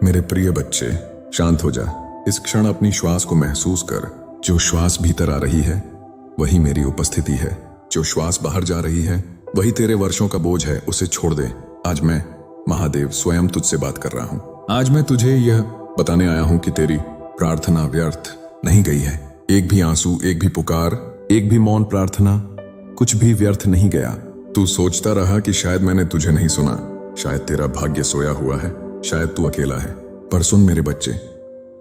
मेरे प्रिय बच्चे, शांत हो जा। इस क्षण अपनी श्वास को महसूस कर। जो श्वास भीतर आ रही है वही मेरी उपस्थिति है। जो श्वास बाहर जा रही है वही तेरे वर्षों का बोझ है। उसे छोड़ दे। आज मैं महादेव स्वयं तुझसे बात कर रहा हूँ। आज मैं तुझे यह बताने आया हूँ कि तेरी प्रार्थना व्यर्थ नहीं गई है। एक भी आंसू, एक भी पुकार, एक भी मौन प्रार्थना, कुछ भी व्यर्थ नहीं गया। तू सोचता रहा कि शायद मैंने तुझे नहीं सुना, शायद तेरा भाग्य सोया हुआ है, शायद तू अकेला है। पर सुन मेरे बच्चे,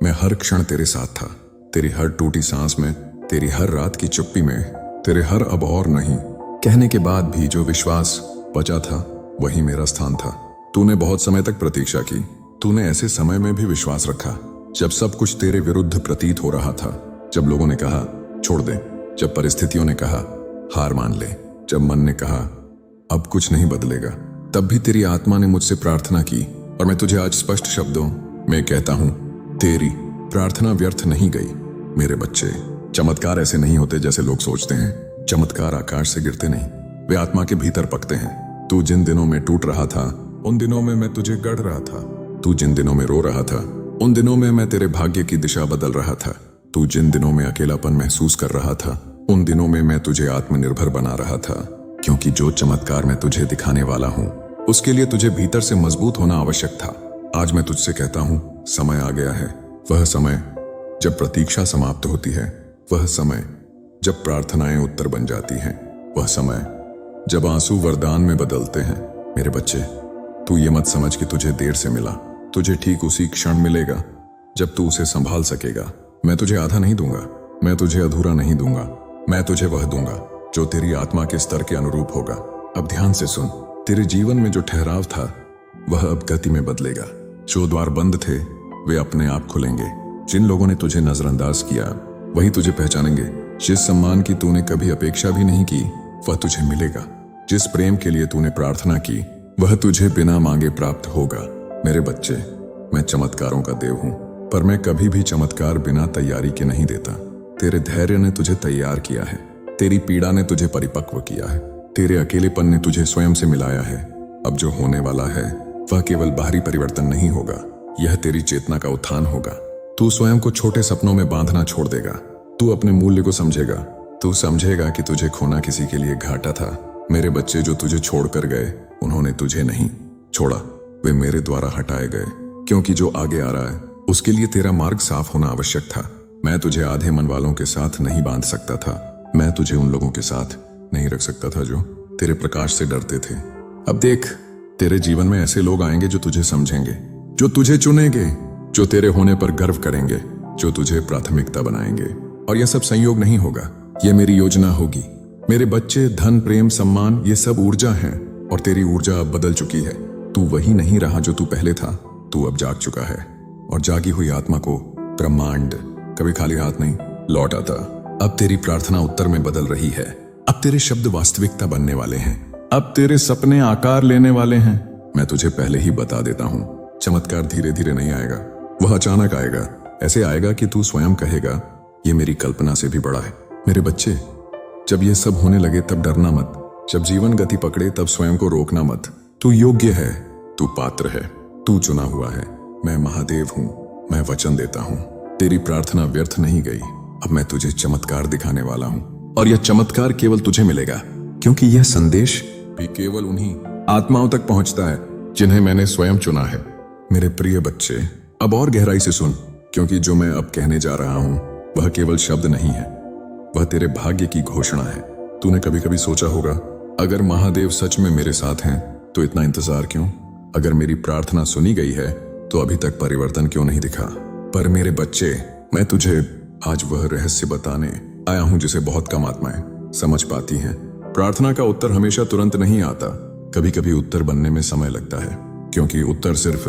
मैं हर क्षण तेरे साथ था। तेरी हर टूटी सांस में, तेरी हर रात की चुप्पी में, तेरे हर अब और नहीं कहने के बाद भी जो विश्वास बचा था वही मेरा स्थान था। तूने बहुत समय तक प्रतीक्षा की। तूने ऐसे समय में भी विश्वास रखा जब सब कुछ तेरे विरुद्ध प्रतीत हो रहा था। जब लोगों ने कहा छोड़ दे, जब परिस्थितियों ने कहा हार मान ले, जब मन ने कहा अब कुछ नहीं बदलेगा, तब भी तेरी आत्मा ने मुझसे प्रार्थना की। और मैं तुझे आज स्पष्ट शब्दों में कहता हूं, तेरी प्रार्थना व्यर्थ नहीं गई। मेरे बच्चे, चमत्कार ऐसे नहीं होते जैसे लोग सोचते हैं। चमत्कार आकाश से गिरते नहीं, वे आत्मा के भीतर पकते हैं। तू जिन दिनों में टूट रहा था उन दिनों में मैं तुझे गढ़ रहा था। तू जिन दिनों में रो रहा था उन दिनों में मैं तेरे भाग्य की दिशा बदल रहा था। तू जिन दिनों में अकेलापन महसूस कर रहा था उन दिनों में मैं तुझे आत्मनिर्भर बना रहा था। क्योंकि जो चमत्कार मैं तुझे दिखाने वाला हूं उसके लिए तुझे भीतर से मजबूत होना आवश्यक था। आज मैं तुझसे कहता हूं, समय आ गया है। वह समय जब प्रतीक्षा समाप्त होती है, वह समय जब प्रार्थनाएं उत्तर बन जाती हैं, वह समय जब आंसू वरदान में बदलते हैं। मेरे बच्चे, तू ये मत समझ कि तुझे देर से मिला। तुझे ठीक उसी क्षण मिलेगा जब तू उसे संभाल सकेगा। मैं तुझे आधा नहीं दूंगा, मैं तुझे अधूरा नहीं दूंगा। मैं तुझे वह दूंगा जो तेरी आत्मा के स्तर के अनुरूप होगा। अब ध्यान से सुन, तेरे जीवन में जो ठहराव था वह अब गति में बदलेगा। जो द्वार बंद थे वे अपने आप खुलेंगे। जिन लोगों ने तुझे नजरअंदाज किया वही तुझे पहचानेंगे। जिस सम्मान की तूने कभी अपेक्षा भी नहीं की वह तुझे मिलेगा। जिस प्रेम के लिए तूने प्रार्थना की वह तुझे बिना मांगे प्राप्त होगा। मेरे बच्चे, मैं चमत्कारों का देव हूं, पर मैं कभी भी चमत्कार बिना तैयारी के नहीं देता। तेरे धैर्य ने तुझे तैयार किया है, तेरी पीड़ा ने तुझे परिपक्व किया है, तेरे अकेलेपन ने तुझे स्वयं से मिलाया है। अब जो होने वाला है वह केवल बाहरी परिवर्तन नहीं होगा, यह तेरी चेतना का उत्थान होगा। तू स्वयं को छोटे सपनों में बांधना छोड़ देगा। तू अपने मूल्य को समझेगा। तू समझेगा कि तुझे खोना किसी के लिए घाटा था। मेरे बच्चे, जो तुझे छोड़कर गए उन्होंने तुझे नहीं छोड़ा, वे मेरे द्वारा हटाए गए। क्योंकि जो आगे आ रहा है उसके लिए तेरा मार्ग साफ होना आवश्यक था। मैं तुझे आधे मन वालों के साथ नहीं बांध सकता था। मैं तुझे उन लोगों के साथ नहीं रख सकता था जो तेरे प्रकाश से डरते थे। अब देख, तेरे जीवन में ऐसे लोग आएंगे जो तुझे समझेंगे, जो तुझे चुनेंगे, जो तेरे होने पर गर्व करेंगे, जो तुझे प्राथमिकता बनाएंगे। और यह सब संयोग नहीं होगा, यह मेरी योजना होगी। मेरे बच्चे, धन, प्रेम, सम्मान, ये सब ऊर्जा हैं और तेरी ऊर्जा अब बदल चुकी है। तू वही नहीं रहा जो तू पहले था। तू अब जाग चुका है और जागी हुई आत्मा को ब्रह्मांड कभी खाली हाथ नहीं लौट आता। अब तेरी प्रार्थना उत्तर में बदल रही है। अब तेरे शब्द वास्तविकता बनने वाले हैं। अब तेरे सपने आकार लेने वाले हैं। मैं तुझे पहले ही बता देता हूं, चमत्कार धीरे धीरे नहीं आएगा, वह अचानक आएगा। ऐसे आएगा कि तू स्वयं कहेगा ये मेरी कल्पना से भी बड़ा है। मेरे बच्चे, जब ये सब होने लगे तब डरना मत। जब जीवन गति पकड़े तब स्वयं को रोकना मत। तू योग्य है, तू पात्र है, तू चुना हुआ है। मैं महादेव हूं, मैं वचन देता हूं, तेरी प्रार्थना व्यर्थ नहीं गई। अब मैं तुझे चमत्कार दिखाने वाला हूं और यह चमत्कार केवल तुझे मिलेगा, क्योंकि यह संदेश भी केवल उन्हीं आत्माओं तक पहुंचता है जिन्हें मैंने स्वयं चुना है। मेरे प्रिय बच्चे, अब और गहराई से सुन, क्योंकि जो मैं अब कहने जा रहा हूं वह केवल शब्द नहीं है, वह तेरे भाग्य की घोषणा है। तूने कभी कभी सोचा होगा, अगर महादेव सच में मेरे साथ हैं तो इतना इंतजार क्यों? अगर मेरी प्रार्थना सुनी गई है तो अभी तक परिवर्तन क्यों नहीं दिखा? पर मेरे बच्चे, मैं तुझे आज वह रहस्य बताने आया हूं जिसे बहुत कम आत्माएं समझ पाती हैं। प्रार्थना का उत्तर हमेशा तुरंत नहीं आता। कभी कभी उत्तर बनने में समय लगता है, क्योंकि उत्तर सिर्फ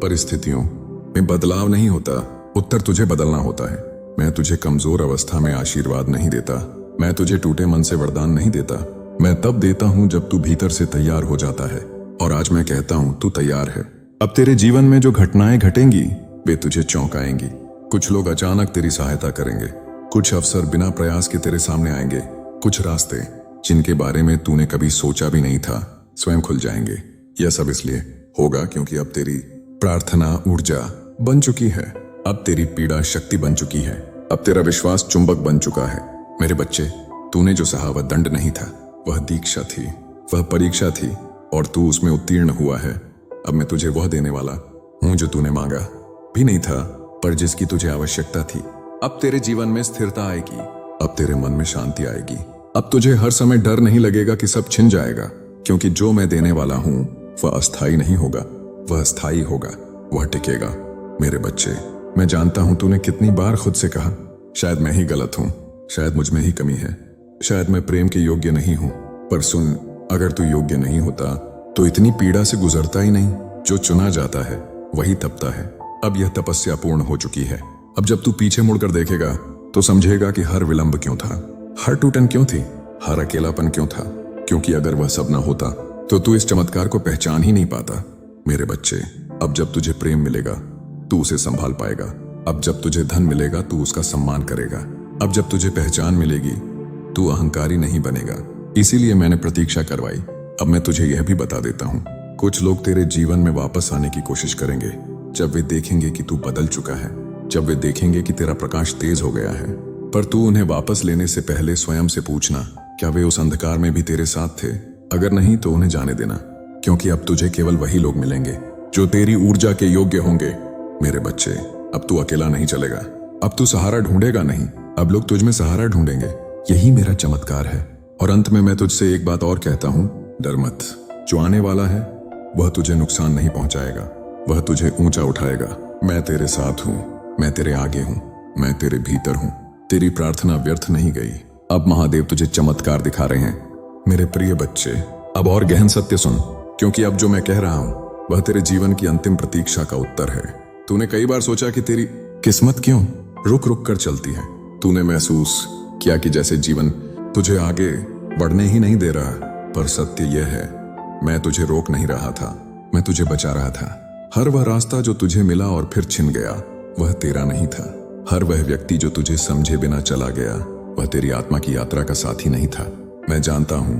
परिस्थितियों में बदलाव नहीं होता, उत्तर तुझे बदलना होता है। मैं तुझे कमजोर अवस्था में आशीर्वाद नहीं देता, मैं तुझे टूटे मन से वरदान नहीं देता। मैं तब देता हूं जब तू भीतर से तैयार हो जाता है। और आज मैं कहता हूं, तू तैयार है। अब तेरे जीवन में जो घटनाएं घटेंगी वे तुझे चौंकाएंगी। कुछ लोग अचानक तेरी सहायता करेंगे, कुछ अवसर बिना प्रयास के तेरे सामने आएंगे, कुछ रास्ते जिनके बारे में तूने कभी सोचा भी नहीं था स्वयं खुल जाएंगे। यह सब इसलिए होगा क्योंकि अब तेरी प्रार्थना ऊर्जा बन चुकी है। अब तेरी पीड़ा शक्ति बन चुकी है। अब तेरा विश्वास चुंबक बन चुका है। मेरे बच्चे, तूने जो सहा वह दंड नहीं था, वह दीक्षा थी, वह परीक्षा थी और तू उसमें उत्तीर्ण हुआ है। अब मैं तुझे वह देने वाला हूं जो तूने मांगा भी नहीं था, पर जिसकी तुझे आवश्यकता थी। अब तेरे जीवन में स्थिरता आएगी। अब तेरे मन में शांति आएगी। अब तुझे हर समय डर नहीं लगेगा कि सब छिन जाएगा, क्योंकि जो मैं देने वाला हूं वह अस्थाई नहीं होगा, वह स्थायी होगा, वह टिकेगा। मेरे बच्चे, मैं जानता हूं तूने कितनी बार खुद से कहा, शायद मैं ही गलत हूं, शायद मुझ में ही कमी है, शायद मैं प्रेम के योग्य नहीं हूं। पर सुन, अगर तू योग्य नहीं होता तो इतनी पीड़ा से गुजरता ही नहीं। जो चुना जाता है वही तपता है। अब यह तपस्या पूर्ण हो चुकी है। अब जब तू पीछे मुड़कर देखेगा तो समझेगा कि हर विलंब क्यों था, हर टूटन क्यों थी, हर अकेलापन क्यों था। क्योंकि अगर वह सब ना होता तो तू इस चमत्कार को पहचान ही नहीं पाता। मेरे बच्चे, अब जब तुझे प्रेम मिलेगा तू उसे संभाल पाएगा। अब जब तुझे धन मिलेगा तू उसका सम्मान करेगा। अब जब तुझे पहचान मिलेगी तू अहंकारी नहीं बनेगा। इसीलिए मैंने प्रतीक्षा करवाई। अब मैं तुझे यह भी बता देता हूँ, कुछ लोग तेरे जीवन में वापस आने की कोशिश करेंगे जब वे देखेंगे कि तू बदल चुका है, जब वे देखेंगे कि तेरा प्रकाश तेज हो गया है। पर तू उन्हें वापस लेने से पहले स्वयं से पूछना, क्या वे उस अंधकार में भी तेरे साथ थे? अगर नहीं तो उन्हें जाने देना, क्योंकि अब तुझे केवल वही लोग मिलेंगे जो तेरी ऊर्जा के योग्य होंगे। मेरे बच्चे, अब तू अकेला नहीं चलेगा। अब तू सहारा ढूंढेगा नहीं, अब लोग तुझ में सहारा ढूंढेंगे। यही मेरा चमत्कार है। और अंत में मैं तुझसे एक बात और कहता हूँ, डर मत। जो आने वाला है वह तुझे नुकसान नहीं पहुंचाएगा, वह तुझे ऊंचा उठाएगा। मैं तेरे साथ हूँ, मैं तेरे आगे हूँ, मैं तेरे भीतर हूँ। तेरी प्रार्थना व्यर्थ नहीं गई। अब महादेव तुझे चमत्कार दिखा रहे हैं। मेरे प्रिय बच्चे, अब और गहन सत्य सुन, क्योंकि अब जो मैं कह रहा हूँ वह तेरे जीवन की अंतिम प्रतीक्षा का उत्तर है। तूने कई बार सोचा कि तेरी किस्मत क्यों रुक रुक कर चलती है। तूने महसूस किया कि जैसे जीवन तुझे आगे बढ़ने ही नहीं दे रहा। पर सत्य यह है, मैं तुझे रोक नहीं रहा था, मैं तुझे बचा रहा था। हर वह रास्ता जो तुझे मिला और फिर छिन गया वह तेरा नहीं था। हर वह व्यक्ति जो तुझे समझे बिना चला गया वह तेरी आत्मा की यात्रा का साथी नहीं था। मैं जानता हूं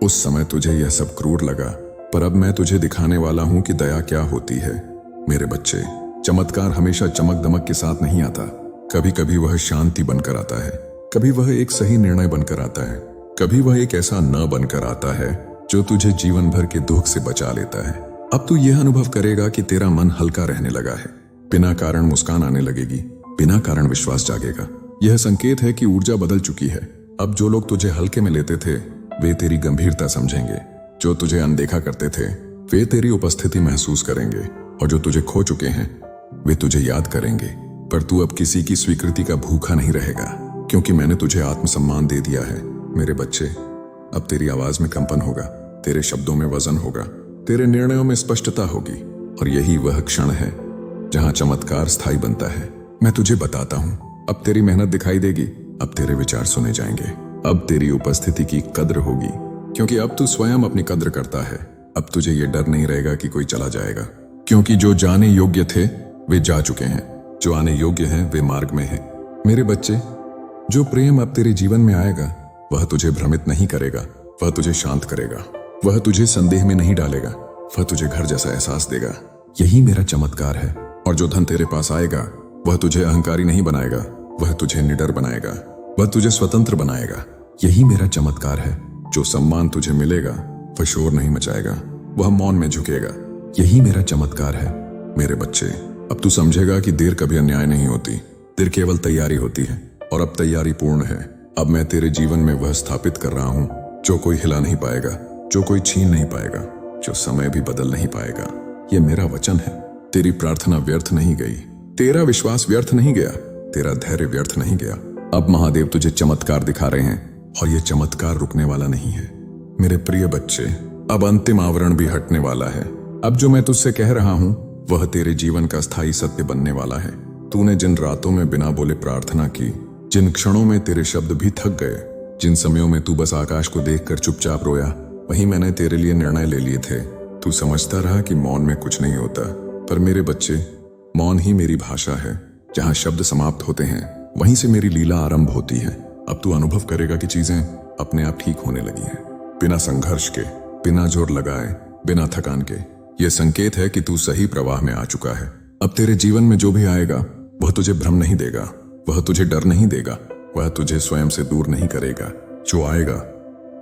उस समय तुझे यह सब क्रूर लगा, पर अब मैं तुझे दिखाने वाला हूं कि दया क्या होती है। मेरे बच्चे, चमत्कार हमेशा चमक दमक के साथ नहीं आता। कभी कभी वह शांति बनकर आता है, कभी वह एक सही निर्णय बनकर आता है, कभी वह एक ऐसा न बनकर आता है जो तुझे जीवन भर के दुख से बचा लेता है। अब तू यह अनुभव करेगा कि तेरा मन हल्का रहने लगा है। बिना कारण मुस्कान आने लगेगी, बिना कारण विश्वास जागेगा। यह संकेत है कि ऊर्जा बदल चुकी है। अब जो लोग तुझे हल्के में लेते थे वे तेरी गंभीरता समझेंगे। जो तुझे अनदेखा करते थे वे तेरी उपस्थिति महसूस करेंगे, और जो तुझे खो चुके हैं वे तुझे याद करेंगे। पर तू अब किसी की स्वीकृति का भूखा नहीं रहेगा, क्योंकि मैंने तुझे आत्मसम्मान दे दिया है। मेरे बच्चे, अब तेरी आवाज में कंपन होगा, तेरे शब्दों में वजन होगा, तेरे निर्णयों में स्पष्टता होगी। और यही वह क्षण है जहां चमत्कार स्थायी बनता है। मैं तुझे बताता हूं, अब तेरी मेहनत दिखाई देगी, अब तेरे विचार सुने जाएंगे, अब तेरी उपस्थिति की कद्र होगी, क्योंकि अब तू स्वयं अपनी कद्र करता है। अब तुझे यह डर नहीं रहेगा कि कोई चला जाएगा, क्योंकि जो जाने योग्य थे वे जा चुके हैं, जो आने योग्य हैं वे मार्ग में हैं। मेरे बच्चे, जो प्रेम अब तेरे जीवन में आएगा वह तुझे भ्रमित नहीं करेगा, वह तुझे शांत करेगा, वह तुझे संदेह में नहीं डालेगा, वह तुझे घर जैसा एहसास देगा। यही मेरा चमत्कार है। और जो धन तेरे पास आएगा वह तुझे अहंकारी नहीं बनाएगा, वह तुझे निडर बनाएगा, वह तुझे स्वतंत्र बनाएगा। यही मेरा चमत्कार है। जो सम्मान तुझे मिलेगा वह शोर नहीं मचाएगा, वह मौन में झुकेगा। यही मेरा चमत्कार है। मेरे बच्चे, अब तू समझेगा कि देर कभी अन्याय नहीं होती, देर केवल तैयारी होती है। और अब तैयारी पूर्ण है। अब मैं तेरे जीवन में वह स्थापित कर रहा हूं जो कोई हिला नहीं पाएगा, जो कोई छीन नहीं पाएगा, जो समय भी बदल नहीं पाएगा। यह मेरा वचन है। तेरी प्रार्थना व्यर्थ नहीं गई, तेरा विश्वास व्यर्थ नहीं गया, तेरा धैर्य व्यर्थ नहीं गया। अब महादेव तुझे चमत्कार दिखा रहे हैं, और यह चमत्कार रुकने वाला नहीं है। मेरे प्रिय बच्चे, अब अंतिम आवरण भी हटने वाला है। अब जो मैं तुझसे कह रहा हूं वह तेरे जीवन का स्थायी सत्य बनने वाला है। तूने जिन रातों में बिना बोले प्रार्थना की, जिन क्षणों में तेरे शब्द भी थक गए, जिन समयों में तू बस आकाश को देखकर चुपचाप रोया, वहीं मैंने तेरे लिए निर्णय ले लिए थे। तू समझता रहा कि मौन में कुछ नहीं होता, पर मेरे बच्चे, मौन ही मेरी भाषा है। जहां शब्द समाप्त होते हैं वहीं से मेरी लीला आरंभ होती है। अब तू अनुभव करेगा कि चीजें अपने आप ठीक होने लगी हैं, बिना संघर्ष के, बिना जोर लगाए, बिना थकान के। यह संकेत है कि तू सही प्रवाह में आ चुका है। अब तेरे जीवन में जो भी आएगा वह तुझे भ्रम नहीं देगा, वह तुझे डर नहीं देगा, वह तुझे स्वयं से दूर नहीं करेगा। जो आएगा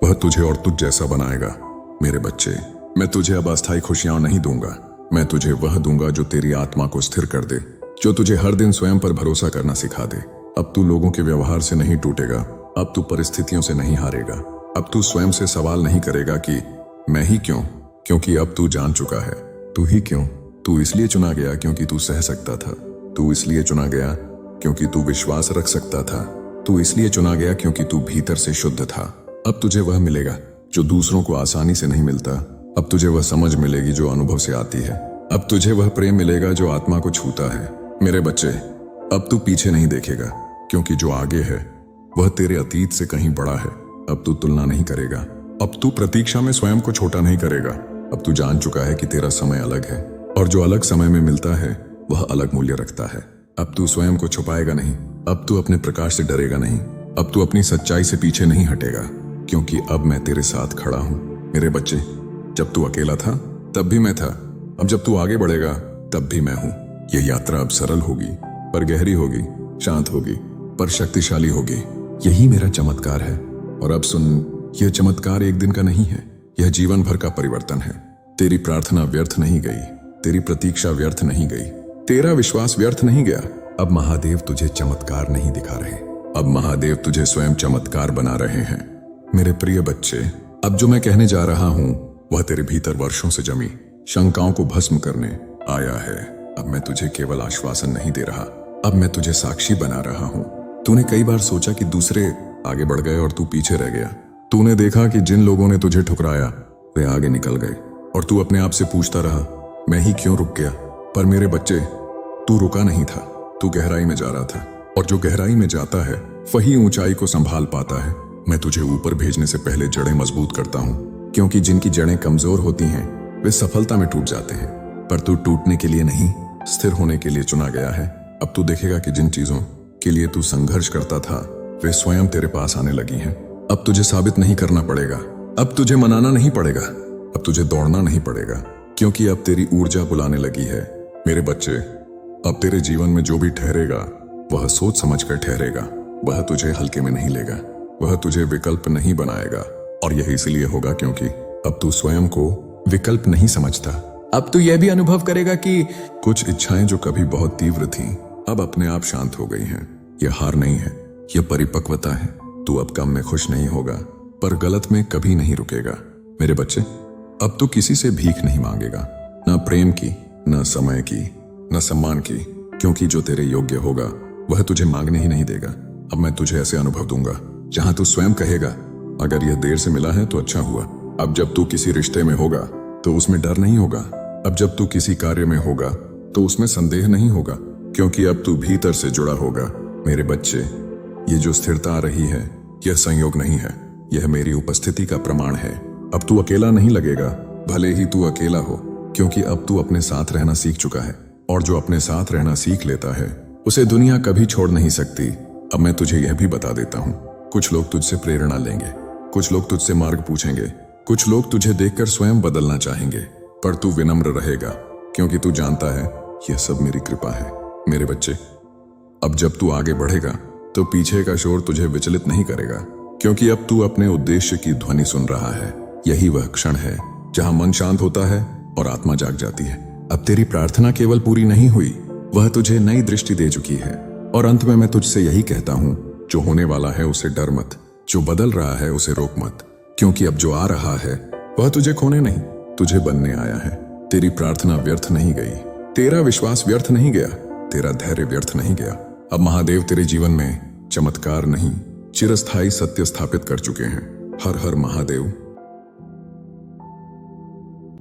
वह तुझे और तुझ जैसा बनाएगा। मेरे बच्चे, मैं तुझे अब अस्थायी खुशियां नहीं दूंगा, मैं तुझे वह दूंगा जो तेरी आत्मा को स्थिर कर दे, जो तुझे हर दिन स्वयं पर भरोसा करना सिखा दे। अब तू लोगों के व्यवहार से नहीं टूटेगा, अब तू परिस्थितियों से नहीं हारेगा, अब तू स्वयं से सवाल नहीं करेगा कि मैं ही क्यों, क्योंकि अब तू जान चुका है तू ही क्यों। तू इसलिए चुना गया क्योंकि तू सह सकता था, तू इसलिए चुना गया क्योंकि तू विश्वास रख सकता था, तू इसलिए चुना गया क्योंकि तू भीतर से शुद्ध था। अब तुझे वह मिलेगा जो दूसरों को आसानी से नहीं मिलता, अब तुझे वह समझ मिलेगी जो अनुभव से आती है, अब तुझे वह प्रेम मिलेगा जो आत्मा को छूता है। मेरे बच्चे, अब तू पीछे नहीं देखेगा, क्योंकि जो आगे है वह तेरे अतीत से कहीं बड़ा है। अब तू तुलना नहीं करेगा, अब तू प्रतीक्षा में स्वयं को छोटा नहीं करेगा। अब तू जान चुका है कि तेरा समय अलग है, और जो अलग समय में मिलता है वह अलग मूल्य रखता है। अब तू स्वयं को छुपाएगा नहीं, अब तू अपने प्रकाश से डरेगा नहीं, अब तू अपनी सच्चाई से पीछे नहीं हटेगा, क्योंकि अब मैं तेरे साथ खड़ा हूं। मेरे बच्चे, जब तू अकेला था तब भी मैं था, अब जब तू आगे बढ़ेगा तब भी मैं हूं। यह यात्रा अब सरल होगी, पर गहरी होगी, शांत होगी, पर शक्तिशाली होगी। यही मेरा चमत्कार है। और अब सुन, यह चमत्कार एक दिन का नहीं है, यह जीवन भर का परिवर्तन है। तेरी प्रार्थना व्यर्थ नहीं गई, तेरी प्रतीक्षा व्यर्थ नहीं गई, तेरा विश्वास व्यर्थ नहीं गया। अब महादेव तुझे चमत्कार नहीं दिखा रहे, अब महादेव तुझे स्वयं चमत्कार बना रहे हैं। मेरे प्रिय बच्चे, अब जो मैं कहने जा रहा हूं वह तेरे भीतर वर्षों से जमी शंकाओं को भस्म करने आया है। अब मैं तुझे केवल आश्वासन नहीं दे रहा, अब मैं तुझे साक्षी बना रहा हूं। तूने कई बार सोचा कि दूसरे आगे बढ़ गए और तू पीछे रह गया। तूने देखा कि जिन लोगों ने तुझे ठुकराया वे आगे निकल गए, और तू अपने आप से पूछता रहा, मैं ही क्यों रुक गया। पर मेरे बच्चे, तू रुका नहीं था, तू गहराई में जा रहा था, और जो गहराई में जाता है वही ऊंचाई को संभाल पाता है। मैं तुझे ऊपर भेजने से पहले जड़ें मजबूत करता हूं, क्योंकि जिनकी जड़ें कमजोर होती हैं वे सफलता में टूट जाते हैं, पर तू टूटने के लिए नहीं, स्थिर होने के लिए चुना गया है। अब तू देखेगा कि जिन चीजों के लिए तू संघर्ष करता था वे स्वयं तेरे पास आने लगी हैं। अब तुझे साबित नहीं करना पड़ेगा, अब तुझे मनाना नहीं पड़ेगा, अब तुझे दौड़ना नहीं पड़ेगा, क्योंकि अब तेरी ऊर्जा बुलाने लगी है। मेरे बच्चे, अब तेरे जीवन में जो भी ठहरेगा वह सोच समझ कर ठहरेगा, वह तुझे हल्के में नहीं लेगा, वह तुझे विकल्प नहीं बनाएगा। और यह इसलिए होगा क्योंकि अब तू स्वयं को विकल्प नहीं समझता। अब तू यह भी अनुभव करेगा कि कुछ इच्छाएं जो कभी बहुत तीव्र थीं अब अपने आप शांत हो गई हैं। यह हार नहीं है, यह परिपक्वता है। तू अब कम में खुश नहीं होगा, पर गलत में कभी नहीं रुकेगा। मेरे बच्चे, अब तू किसी से भीख नहीं मांगेगा, न प्रेम की, न समय की, न सम्मान की, क्योंकि जो तेरे योग्य होगा वह तुझे मांगने ही नहीं देगा। अब मैं तुझे ऐसे अनुभव दूंगा जहां तू स्वयं कहेगा, अगर यह देर से मिला है तो अच्छा हुआ। अब जब तू किसी रिश्ते में होगा तो उसमें डर नहीं होगा, अब जब तू किसी कार्य में होगा तो उसमें संदेह नहीं होगा, क्योंकि अब तू भीतर से जुड़ा होगा। मेरे बच्चे, ये जो स्थिरता आ रही है यह संयोग नहीं है, यह मेरी उपस्थिति का प्रमाण है। अब तू अकेला नहीं लगेगा, भले ही तू अकेला हो, क्योंकि अब तू अपने साथ रहना सीख चुका है, और जो अपने साथ रहना सीख लेता है उसे दुनिया कभी छोड़ नहीं सकती। अब मैं तुझे यह भी बता देता हूँ, कुछ लोग तुझसे प्रेरणा लेंगे, कुछ लोग तुझसे मार्ग पूछेंगे, कुछ लोग तुझे देखकर स्वयं बदलना चाहेंगे, पर तू विनम्र रहेगा, क्योंकि तू जानता है यह सब मेरी कृपा है। मेरे बच्चे, अब जब तू आगे बढ़ेगा तो पीछे का शोर तुझे विचलित नहीं करेगा, क्योंकि अब तू अपने उद्देश्य की ध्वनि सुन रहा है। यही वह क्षण है जहां मन शांत होता है और आत्मा जाग जाती है। अब तेरी प्रार्थना केवल पूरी नहीं हुई, वह तुझे नई दृष्टि दे चुकी है। और अंत में मैं तुझसे यही कहता हूं, जो होने वाला है उसे डर मत, जो बदल रहा है उसे रोक मत, क्योंकि अब जो आ रहा है वह तुझे खोने नहीं, तुझे बनने आया है। तेरी प्रार्थना व्यर्थ नहीं गई, तेरा विश्वास व्यर्थ नहीं गया, तेरा धैर्य व्यर्थ नहीं गया। अब महादेव तेरे जीवन में चमत्कार नहीं, चिरस्थायी सत्य स्थापित कर चुके हैं। हर हर महादेव।